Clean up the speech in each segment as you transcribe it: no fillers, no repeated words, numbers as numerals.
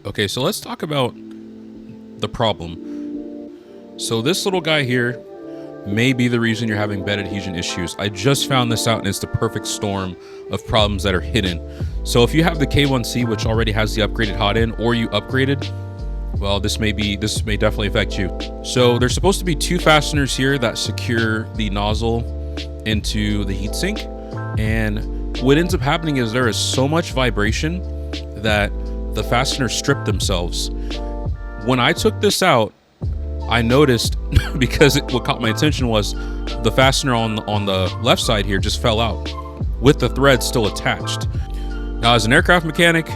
Okay, so let's talk about the problem. So this little guy here may be the reason you're having bed adhesion issues. I just found this out, and it's the perfect storm of problems that are hidden. So if you have the K1C, which already has the upgraded hot end, or you upgraded, well, this may definitely affect you. So there's supposed to be two fasteners here that secure the nozzle into the heatsink, and what ends up happening is there is so much vibration that the fasteners strip themselves. When I took this out, I noticed because what caught my attention was the fastener on the left side here just fell out with the thread still attached. Now, as an aircraft mechanic,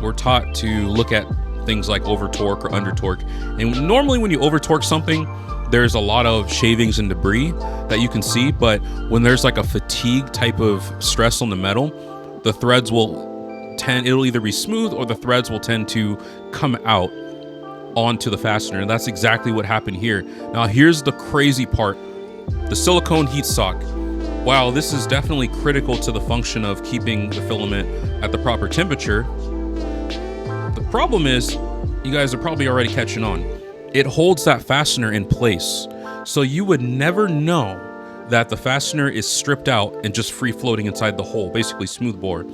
we're taught to look at things like over torque or under torque, and normally when you over torque something, there's a lot of shavings and debris that you can see. But when there's like a fatigue type of stress on the metal, the threads it'll either be smooth or the threads will tend to come out onto the fastener, and that's exactly what happened here. Now here's the crazy part. The silicone heat sock, while this is definitely critical to the function of keeping the filament at the proper temperature, the problem is, you guys are probably already catching on, it holds that fastener in place. So you would never know that the fastener is stripped out and just free floating inside the hole, basically smooth bore.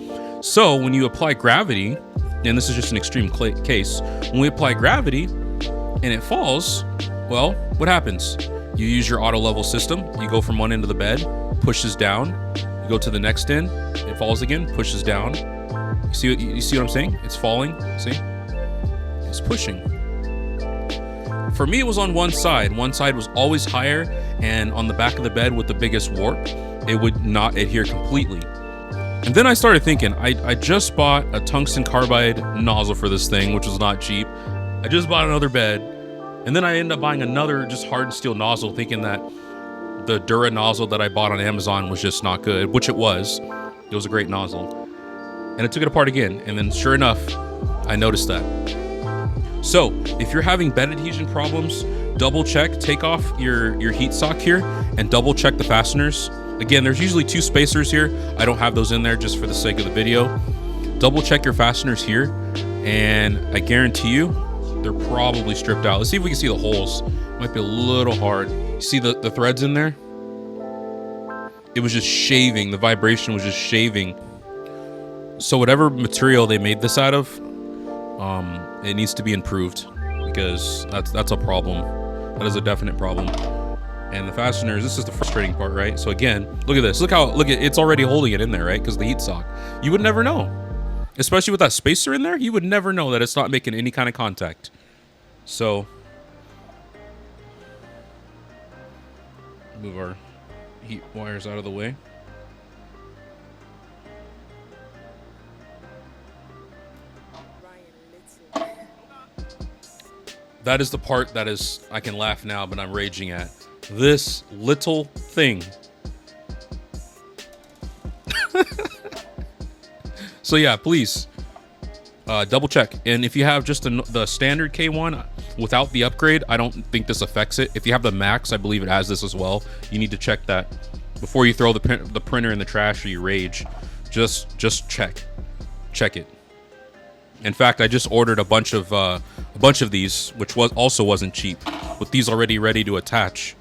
So when you apply gravity, and this is just an extreme case, when we apply gravity and it falls, well, what happens? You use your auto level system, you go from one end of the bed, pushes down, you go to the next end, it falls again, pushes down. You see what I'm saying? It's falling, see? It's pushing. For me, it was on one side. One side was always higher, and on the back of the bed with the biggest warp, it would not adhere completely. And then I started thinking, I just bought a tungsten carbide nozzle for this thing, which was not cheap. I just bought another bed, and then I ended up buying another just hardened steel nozzle, thinking that the Dura nozzle that I bought on Amazon was just not good, which it was. It was a great nozzle. And I took it apart again, and then sure enough, I noticed that. So if you're having bed adhesion problems, double check, take off your heat sock here, and double check the fasteners. Again, there's usually two spacers here. I don't have those in there just for the sake of the video. Double check your fasteners here, and I guarantee you, they're probably stripped out. Let's see if we can see the holes. Might be a little hard. You see the threads in there? It was just shaving. The vibration was just shaving. So whatever material they made this out of, it needs to be improved, because that's a problem. That is a definite problem. And the fasteners, this is the frustrating part, right? So again, look at this. Look at it's already holding it in there, right? Because the heat sock. You would never know. Especially with that spacer in there, you would never know that it's not making any kind of contact. So move our heat wires out of the way. That is the part that is, I can laugh now, but I'm raging at. This little thing. So yeah, please double check. And if you have just the standard K1 without the upgrade, I don't think this affects it. If you have the Max, I believe it has this as well. You need to check that before you throw the printer in the trash or you rage. Just check it. In fact, I just ordered a bunch of these, which wasn't cheap, with these already ready to attach,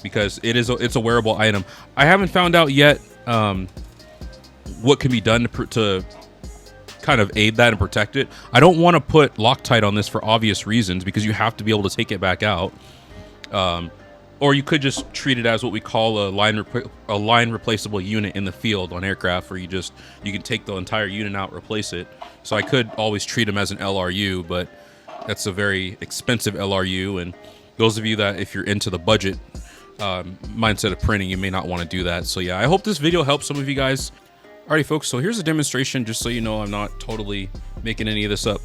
because it's a wearable item. I haven't found out yet what can be done to kind of aid that and protect it. I don't want to put Loctite on this for obvious reasons, because you have to be able to take it back out. Or you could just treat it as what we call a line replaceable unit in the field on aircraft, where you can take the entire unit out, replace it. So I could always treat them as an LRU, but that's a very expensive LRU, and those of you that, if you're into the budget mindset of printing, you may not want to do that. So yeah, I hope this video helps some of you guys. Alrighty folks, so here's a demonstration, just so you know I'm not totally making any of this up.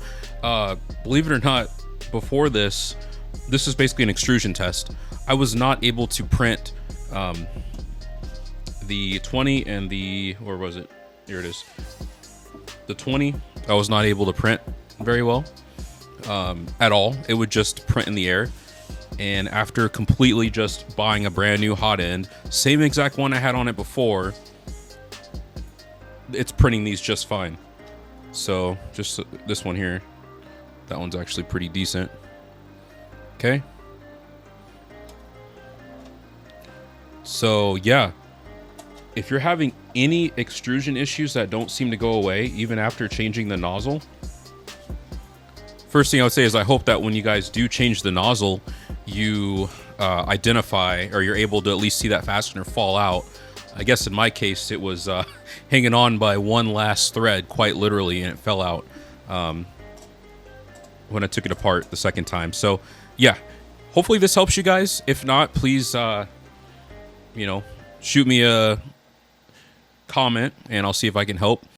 Believe it or not, before this is basically an extrusion test. I was not able to print the 20 and the, where was it? Here it is. The 20, I was not able to print very well at all. It would just print in the air. And after completely just buying a brand new hot end, same exact one I had on it before, it's printing these just fine. So just this one here. That one's actually pretty decent. Okay. So yeah, if you're having any extrusion issues that don't seem to go away even after changing the nozzle, first thing I would say is I hope that when you guys do change the nozzle, you identify, or you're able to at least see that fastener fall out. I guess in my case, it was hanging on by one last thread, quite literally, and it fell out when I took it apart the second time. So yeah, hopefully this helps you guys. If not, please, you know, shoot me a comment and I'll see if I can help.